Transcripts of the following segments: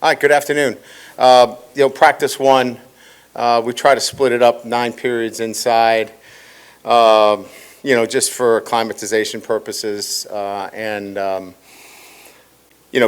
Hi, good afternoon. Practice one, we try to split it up 9 periods inside, just for acclimatization purposes, and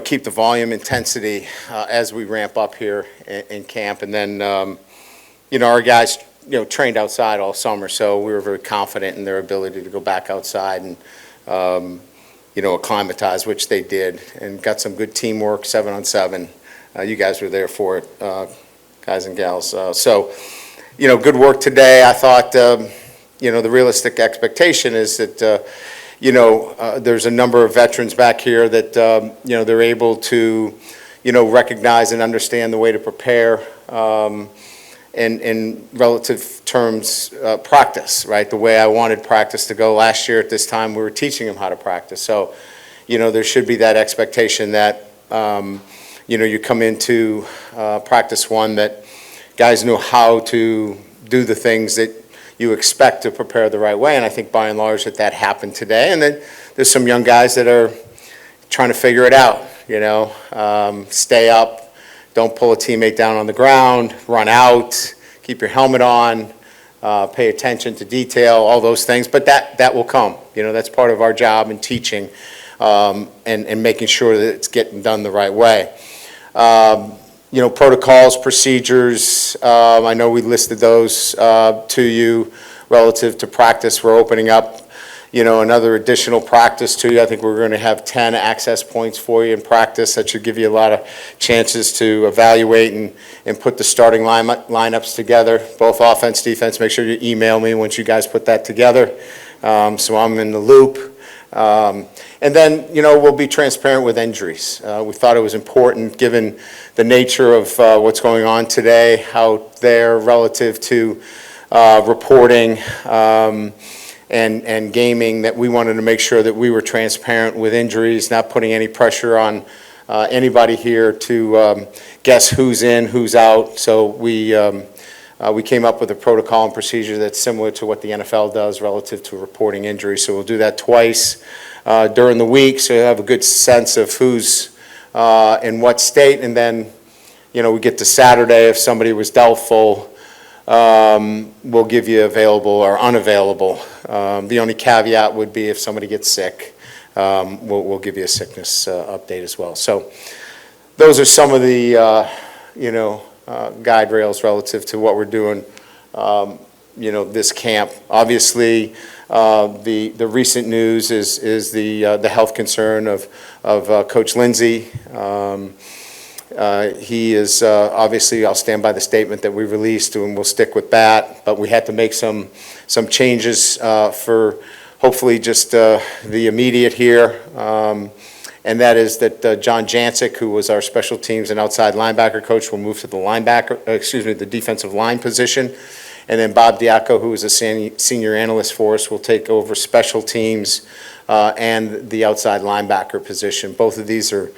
keep the volume intensity as we ramp up here in camp. And then, our guys, trained outside all summer, so we were very confident in their ability to go back outside and, acclimatize, which they did, and got some good teamwork, 7-on-7. You guys were there for it, guys and gals. Good work today. I thought, the realistic expectation is that, there's a number of veterans back here that, they're able to, recognize and understand the way to prepare, in relative terms, practice, right? The way I wanted practice to go last year at this time, we were teaching them how to practice. So, there should be that expectation that, you come into practice one that guys know how to do the things that you expect to prepare the right way, and I think by and large that happened today. And then there's some young guys that are trying to figure it out, stay up, don't pull a teammate down on the ground, run out, keep your helmet on, pay attention to detail, all those things, but that will come. That's part of our job in teaching, and making sure that it's getting done the right way. Protocols, procedures, I know we listed those to you relative to practice. We're opening up, another additional practice to you. I think we're going to have 10 access points for you in practice. That should give you a lot of chances to evaluate and put the starting lineups together, both offense, defense. Make sure you email me once you guys put that together, so I'm in the loop. And then, we'll be transparent with injuries. We thought it was important, given the nature of what's going on today, out there relative to reporting and gaming, that we wanted to make sure that we were transparent with injuries, not putting any pressure on anybody here to guess who's in, who's out. So we came up with a protocol and procedure that's similar to what the NFL does relative to reporting injuries. So we'll do that twice during the week, so you have a good sense of who's in what state. And then, we get to Saturday, if somebody was doubtful, we'll give you available or unavailable. The only caveat would be if somebody gets sick, we'll give you a sickness update as well. So those are some of the, guide rails relative to what we're doing, this camp. Obviously, the recent news is the health concern of Coach Lindsey. He is obviously, I'll stand by the statement that we released, and we'll stick with that. But we had to make some changes for hopefully just the immediate here. And that is that John Jancic, who was our special teams and outside linebacker coach, will move to the defensive line position. And then Bob Diaco, who is a senior analyst for us, will take over special teams and the outside linebacker position. Both of these are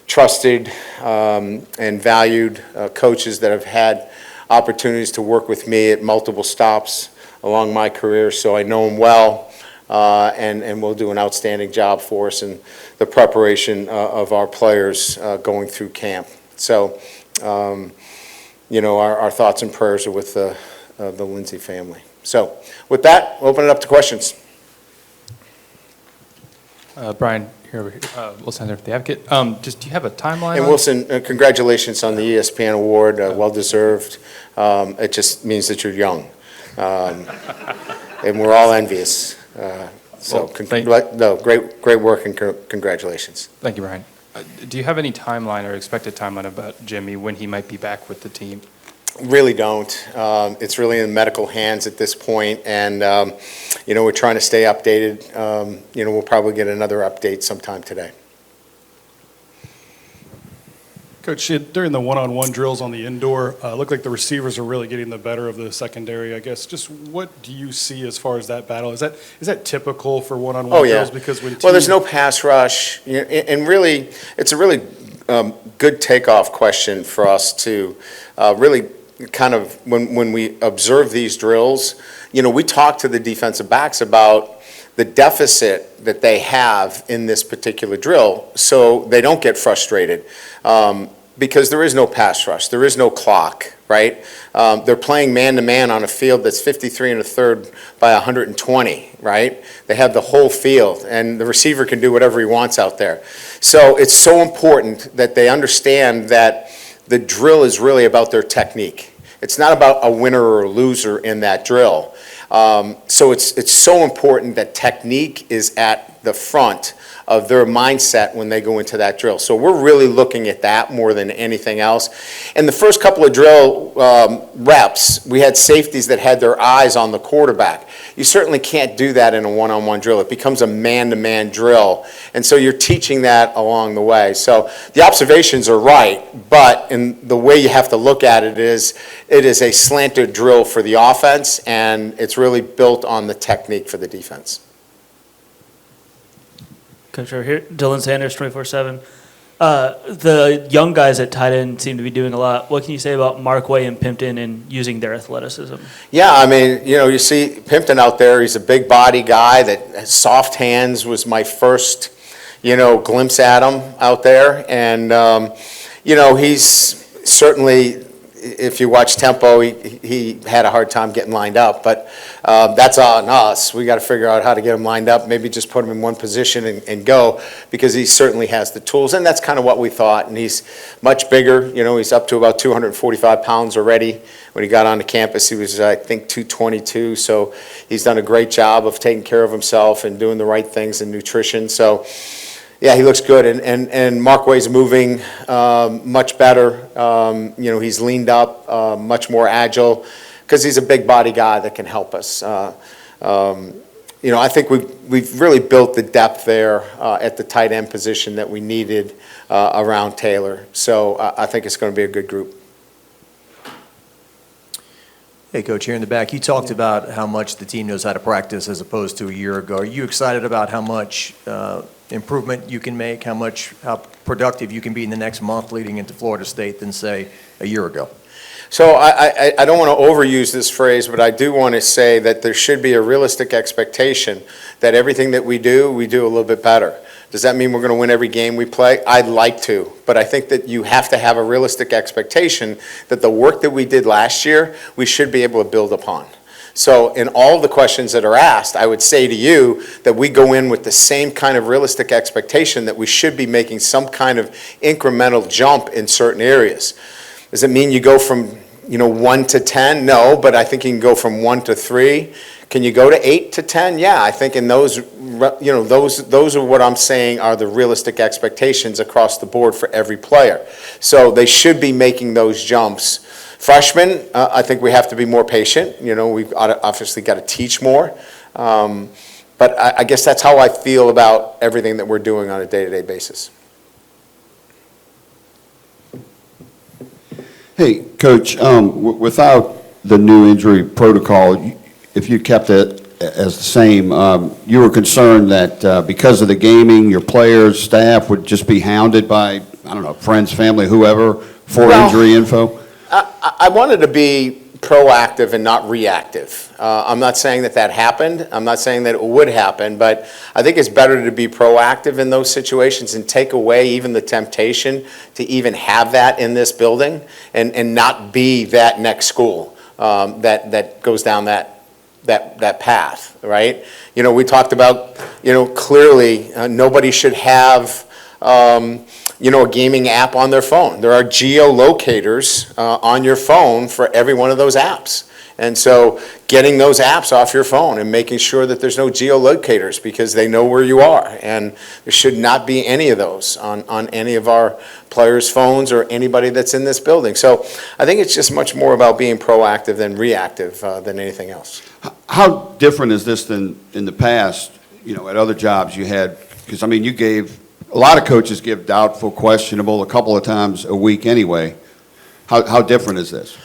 trusted and valued coaches that have had opportunities to work with me at multiple stops along my career, so I know them well. And will do an outstanding job for us in the preparation of our players going through camp. So, our thoughts and prayers are with the Lindsey family. So, with that, we'll open it up to questions. Brian, here over here. Wilson Hunter, the Advocate. Do you have a timeline? And Wilson, congratulations on the ESPN award, well deserved. It just means that you're young, and we're all envious. Great work and congratulations. Thank you, Brian. Do you have any timeline or expected timeline about Jimmy, when he might be back with the team? Really don't. It's really in medical hands at this point, and we're trying to stay updated. We'll probably get another update sometime today. Coach, during the one-on-one drills on the indoor, looked like the receivers are really getting the better of the secondary, I guess. Just what do you see as far as that battle? Is that typical for one-on-one drills? Because there's no pass rush, and really, it's a really good takeoff question for us to really kind of, when we observe these drills, we talk to the defensive backs about the deficit that they have in this particular drill, so they don't get frustrated. because there is no pass rush, there is no clock, right? They're playing man-to-man on a field that's 53 and a third by 120, right? They have the whole field, and the receiver can do whatever he wants out there. So it's so important that they understand that the drill is really about their technique. It's not about a winner or a loser in that drill. So it's so important that technique is at the front of their mindset when they go into that drill. So we're really looking at that more than anything else. And the first couple of drill reps, we had safeties that had their eyes on the quarterback. You certainly can't do that in a one-on-one drill. It becomes a man-to-man drill. And so you're teaching that along the way. So the observations are right, but in the way you have to look at it is a slanted drill for the offense, and it's really built on the technique for the defense. Coach, right here, Dylan Sanders, 24/7. The young guys at tight end seem to be doing a lot. What can you say about Markway and Pimpton and using their athleticism? Yeah, I mean, you see Pimpton out there. He's a big body guy that has soft hands. Was my first, glimpse at him out there. And, he's certainly, if you watch tempo, he had a hard time getting lined up. But that's on us. We got to figure out how to get him lined up, maybe just put him in one position and go, because he certainly has the tools. And that's kind of what we thought. And he's much bigger. He's up to about 245 pounds already. When he got onto campus, he was, I think, 222. So he's done a great job of taking care of himself and doing the right things in nutrition. So, yeah, he looks good, and Markway's moving much better. He's leaned up, much more agile, because he's a big body guy that can help us. I think we've really built the depth there at the tight end position that we needed around Taylor. So I think it's going to be a good group. Hey, Coach, here in the back, you talked about how much the team knows how to practice as opposed to a year ago. Are you excited about how much improvement you can make, how productive you can be in the next month leading into Florida State than, say, a year ago? So I don't want to overuse this phrase, but I do want to say that there should be a realistic expectation that everything that we do a little bit better. Does that mean we're going to win every game we play? I'd like to, but I think that you have to have a realistic expectation that the work that we did last year, we should be able to build upon. So in all of the questions that are asked, I would say to you that we go in with the same kind of realistic expectation that we should be making some kind of incremental jump in certain areas. Does it mean you go from 1 to 10? No, but I think you can go from 1 to 3. Can you go to 8 to 10? Yeah, I think in those, those are what I'm saying are the realistic expectations across the board for every player. So they should be making those jumps. Freshmen, I think we have to be more patient. We've obviously got to teach more. But I guess that's how I feel about everything that we're doing on a day-to-day basis. Hey, Coach, without the new injury protocol, if you kept it as the same, you were concerned that because of the gaming, your players, staff would just be hounded by, friends, family, whoever, for injury info? I wanted to be proactive and not reactive. I'm not saying that happened. I'm not saying that it would happen, but I think it's better to be proactive in those situations and take away even the temptation to even have that in this building and not be that next school that goes down that path, right? We talked about, clearly nobody should have a gaming app on their phone. There are geolocators on your phone for every one of those apps. And so getting those apps off your phone and making sure that there's no geolocators because they know where you are. And there should not be any of those on any of our players' phones or anybody that's in this building. So I think it's just much more about being proactive than reactive than anything else. How different is this than in the past, at other jobs you had? Because, you gave, a lot of coaches give doubtful, questionable a couple of times a week anyway. How different is this?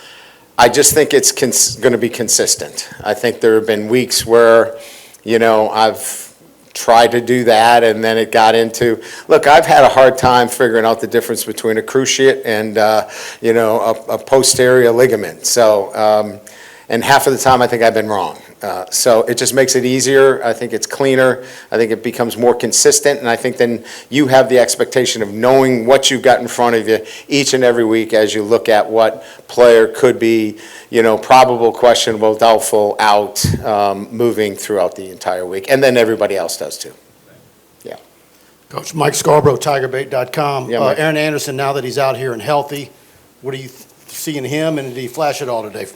I just think it's going to be consistent. I think there have been weeks where, I've tried to do that and then it got into, look, I've had a hard time figuring out the difference between a cruciate and, a posterior ligament. So, and half of the time I think I've been wrong. So it just makes it easier. I think it's cleaner. I think it becomes more consistent, and I think then you have the expectation of knowing what you've got in front of you each and every week as you look at what player could be, probable, questionable, doubtful, out, moving throughout the entire week. And then everybody else does too. Yeah. Coach Mike Scarborough, TigerBait.com. Yeah, Mike. Aaron Anderson, now that he's out here and healthy, what do you see in him, and did he flash it all today?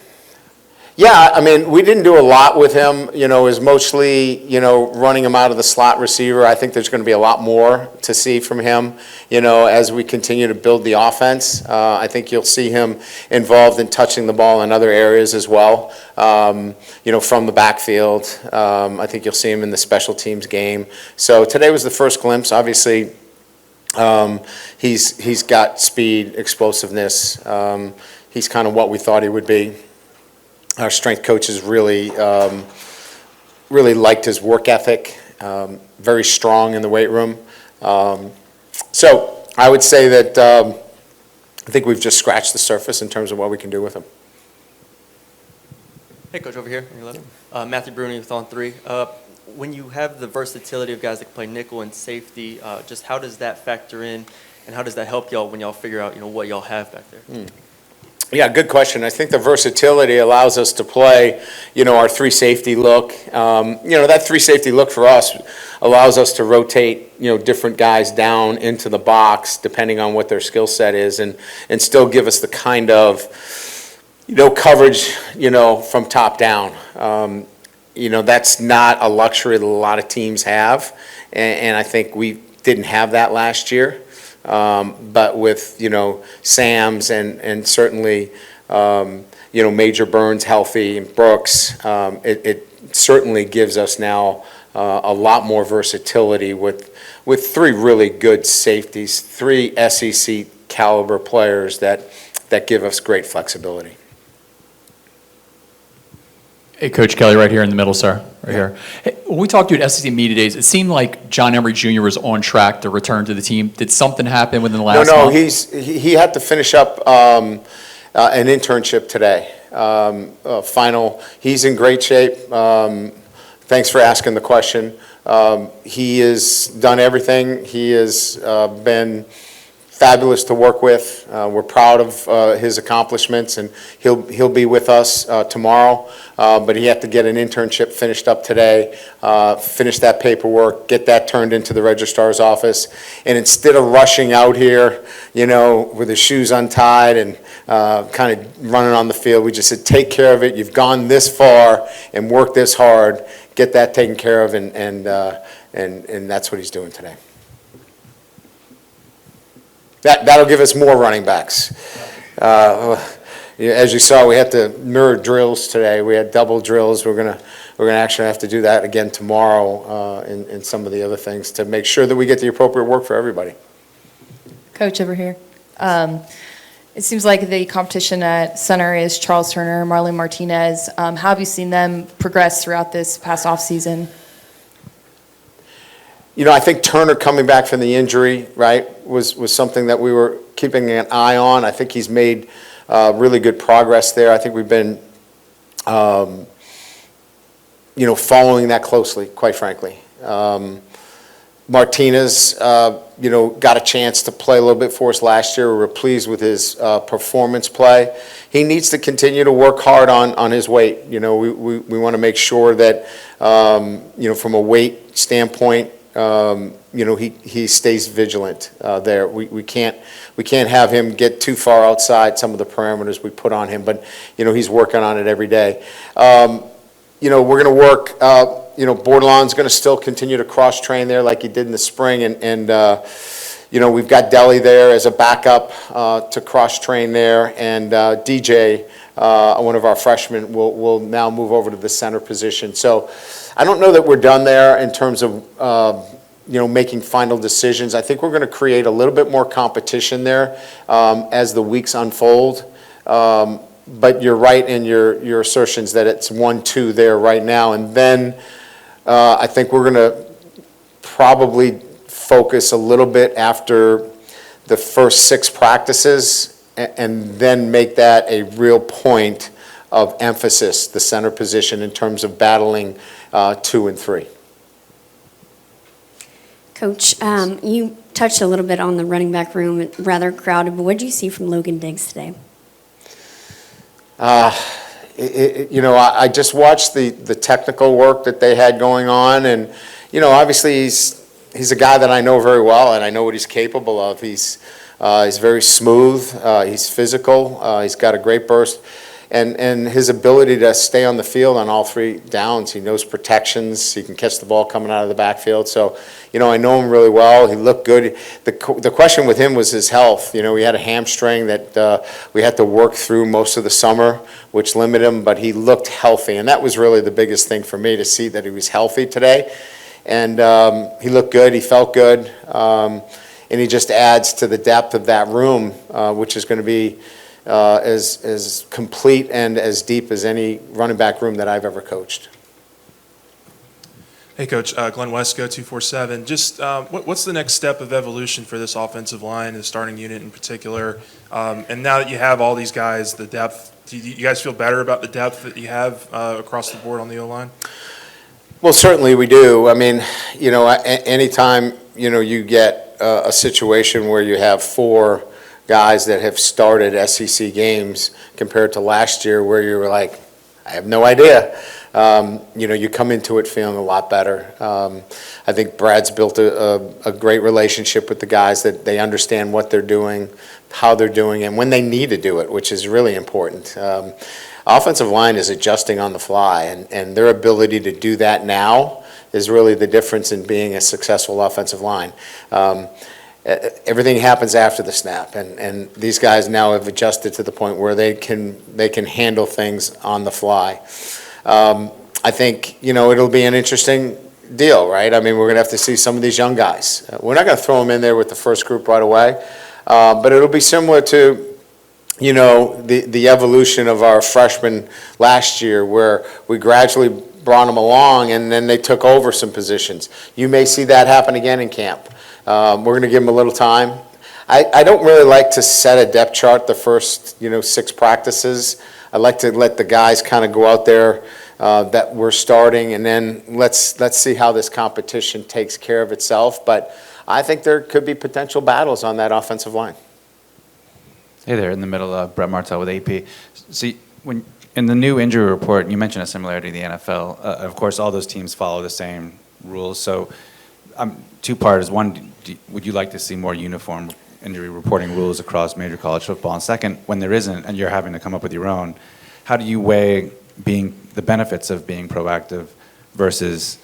Yeah, I mean, we didn't do a lot with him, it was mostly, running him out of the slot receiver. I think there's going to be a lot more to see from him, as we continue to build the offense. I think you'll see him involved in touching the ball in other areas as well, from the backfield. I think you'll see him in the special teams game. So today was the first glimpse. Obviously, he's got speed, explosiveness. He's kind of what we thought he would be. Our strength coaches really liked his work ethic, very strong in the weight room. So I would say that I think we've just scratched the surface in terms of what we can do with him. Hey, Coach, over here, on your left. Matthew Bruni with On3. When you have the versatility of guys that can play nickel and safety, just how does that factor in, and how does that help y'all when y'all figure out, what y'all have back there? Yeah, good question. I think the versatility allows us to play, our three safety look. That three safety look for us allows us to rotate, different guys down into the box depending on what their skill set is, and still give us the kind of, coverage, from top down. That's not a luxury that a lot of teams have, and I think we didn't have that last year. But with, Sam's and certainly, Major Burns healthy and Brooks, it certainly gives us now a lot more versatility with three really good safeties, three SEC caliber players that give us great flexibility. Hey, Coach Kelly, right here in the middle, sir, right here. Hey, when we talked to you at SEC Media Days, it seemed like John Emery Jr. was on track to return to the team. Did something happen within the last month? He had to finish up an internship today. Final. He's in great shape. Thanks for asking the question. He has done everything. He has been fabulous to work with. We're proud of his accomplishments, and he'll be with us tomorrow. But he had to get an internship finished up today, finish that paperwork, get that turned into the registrar's office. And instead of rushing out here, with his shoes untied and kind of running on the field, we just said, take care of it. You've gone this far and worked this hard. Get that taken care of, and that's what he's doing today. That'll give us more running backs. As you saw, we had to mirror drills today. We had double drills. We're gonna actually have to do that again tomorrow, and some of the other things to make sure that we get the appropriate work for everybody. Coach over here. It seems like the competition at center is Charles Turner, Marlon Martinez. How have you seen them progress throughout this past offseason? I think Turner coming back from the injury, right, was something that we were keeping an eye on. I think he's made really good progress there. I think we've been, following that closely, quite frankly. Martinez, got a chance to play a little bit for us last year. We were pleased with his performance play. He needs to continue to work hard on his weight. We want to make sure that, from a weight standpoint, he stays vigilant there. We can't have him get too far outside some of the parameters we put on him, but he's working on it every day. We're going to work. Bordelon's going to still continue to cross train there like he did in the spring, and we've got Deli there as a backup to cross train there, and DJ, one of our freshmen, will now move over to the center position. So I don't know that we're done there in terms of making final decisions. I think we're going to create a little bit more competition there as the weeks unfold. But you're right in your assertions that it's 1-2 there right now, and then I think we're going to probably focus a little bit after the first 6 practices, and then make that a real point of emphasis, the center position, in terms of battling 2 and 3. Coach, you touched a little bit on the running back room, rather crowded, but what did you see from Logan Diggs today? I just watched the technical work that they had going on, and, obviously he's a guy that I know very well, and I know what he's capable of. He's very smooth, he's physical, he's got a great burst, and his ability to stay on the field on all 3 downs. He knows protections, he can catch the ball coming out of the backfield. So, I know him really well. He looked good. The question with him was his health. He had a hamstring that we had to work through most of the summer, which limited him, but he looked healthy, and that was really the biggest thing for me, to see that he was healthy today. And he looked good, he felt good, and he just adds to the depth of that room, which is going to be as complete and as deep as any running back room that I've ever coached. Hey, Coach. Glenn Westco, 247. Just what's the next step of evolution for this offensive line, the starting unit in particular? And now that you have all these guys, the depth, do you guys feel better about the depth that you have across the board on the O-line? Well, certainly we do. I mean, anytime, you get a situation where you have 4 guys that have started SEC games compared to last year, where you were like, I have no idea. You come into it feeling a lot better. I think Brad's built a great relationship with the guys, that they understand what they're doing, how they're doing, and when they need to do it, which is really important. Offensive line is adjusting on the fly, and their ability to do that now is really the difference in being a successful offensive line. Everything happens after the snap, and these guys now have adjusted to the point where they can handle things on the fly. I think, it'll be an interesting deal, right? I mean, we're going to have to see some of these young guys. We're not going to throw them in there with the first group right away, but it'll be similar to, the evolution of our freshmen last year, where we gradually brought them along and then they took over some positions. You may see that happen again in camp. We're going to give them a little time. I don't really like to set a depth chart the first, 6 practices. I like to let the guys kind of go out there that we're starting, and then let's see how this competition takes care of itself. But I think there could be potential battles on that offensive line. Hey there, in the middle, Brett Martell with AP. See, when in the new injury report, you mentioned a similarity to the NFL. Of course, all those teams follow the same rules. So, 2 parts. One, would you like to see more uniform injury reporting rules across major college football? And second, when there isn't, and you're having to come up with your own, how do you weigh the benefits of being proactive versus,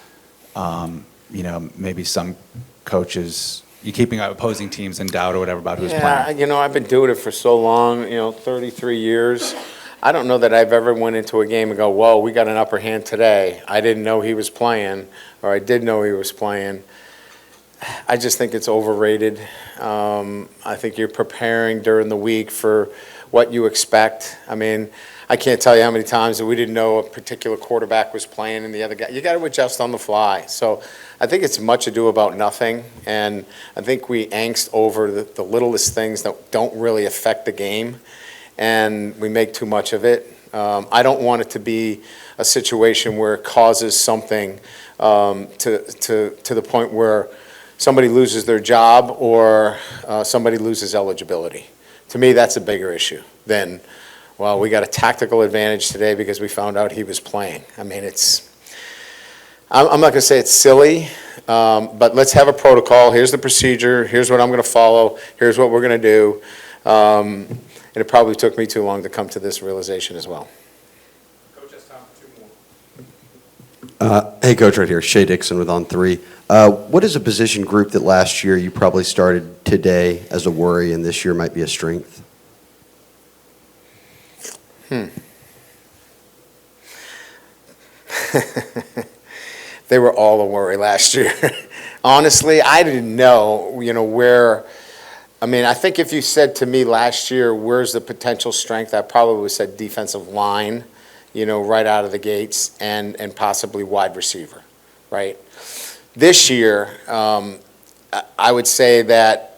maybe some coaches, you keeping opposing teams in doubt or whatever about who's playing? Yeah, I've been doing it for so long, 33 years. I don't know that I've ever went into a game and go, whoa, we got an upper hand today. I didn't know he was playing, or I did know he was playing. I just think it's overrated. I think you're preparing during the week for what you expect. I mean, I can't tell you how many times that we didn't know a particular quarterback was playing and the other guy. You got to adjust on the fly. So I think it's much ado about nothing, and I think we angst over the littlest things that don't really affect the game, and we make too much of it. I don't want it to be a situation where it causes something to the point where somebody loses their job or somebody loses eligibility. To me, that's a bigger issue than, well, we got a tactical advantage today because we found out he was playing. I mean, I'm not going to say it's silly, but let's have a protocol. Here's the procedure. Here's what I'm going to follow. Here's what we're going to do. And it probably took me too long to come to this realization as well. Coach has time for 2 more. Hey, Coach, right here, Shea Dixon with On3. What is a position group that last year you probably started today as a worry and this year might be a strength? They were all a worry last year. Honestly, I didn't know, where. I mean, I think if you said to me last year, where's the potential strength, I probably would have said defensive line, right out of the gates, and possibly wide receiver, right? This year, I would say that,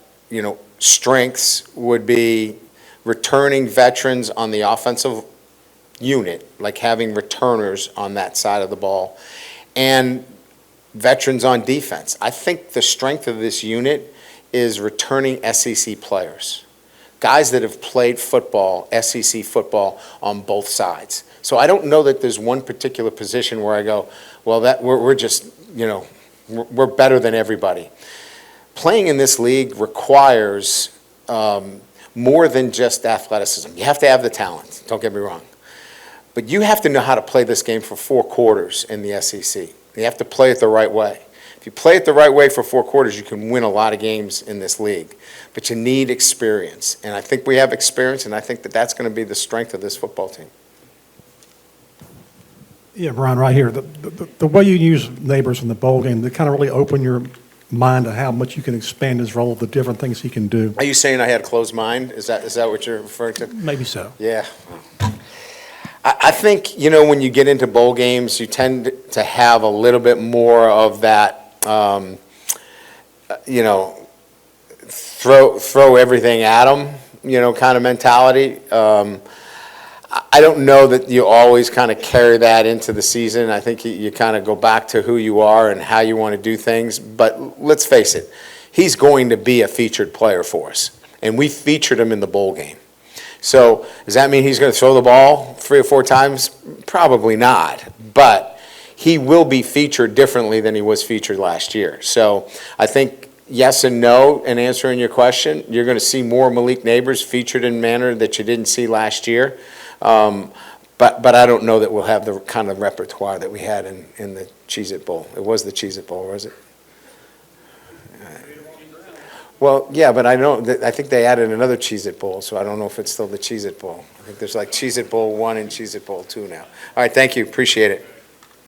strengths would be returning veterans on the offensive unit, like having returners on that side of the ball, and veterans on defense. I think the strength of this unit is returning SEC players, guys that have played football, SEC football, on both sides. So I don't know that there's one particular position where I go, well, that we're just, we're better than everybody. Playing in this league requires more than just athleticism. You have to have the talent, don't get me wrong. But you have to know how to play this game for 4 quarters in the SEC. You have to play it the right way. If you play it the right way for 4 quarters, you can win a lot of games in this league. But you need experience. And I think we have experience, and I think that that's going to be the strength of this football team. Yeah, Brian, right here. The way you use Neighbors in the bowl game, they kind of really open your mind to how much you can expand his role, the different things he can do. Are you saying I had a closed mind? Is that what you're referring to? Maybe so. Yeah. I think, when you get into bowl games, you tend to have a little bit more of that, throw everything at them, kind of mentality. I don't know that you always kind of carry that into the season. I think you kind of go back to who you are and how you want to do things. But let's face it, he's going to be a featured player for us. And we featured him in the bowl game. So does that mean he's going to throw the ball 3 or 4 times? Probably not. But he will be featured differently than he was featured last year. So I think yes and no in answering your question. You're going to see more Malik Neighbors featured in a manner that you didn't see last year. But I don't know that we'll have the kind of repertoire that we had in the Cheez-It Bowl. It was the Cheez-It Bowl, was it? Well, yeah, but I think they added another Cheez-It Bowl, so I don't know if it's still the Cheez-It Bowl. I think there's like Cheez-It Bowl 1 and Cheez-It Bowl 2 now. All right, thank you, appreciate it.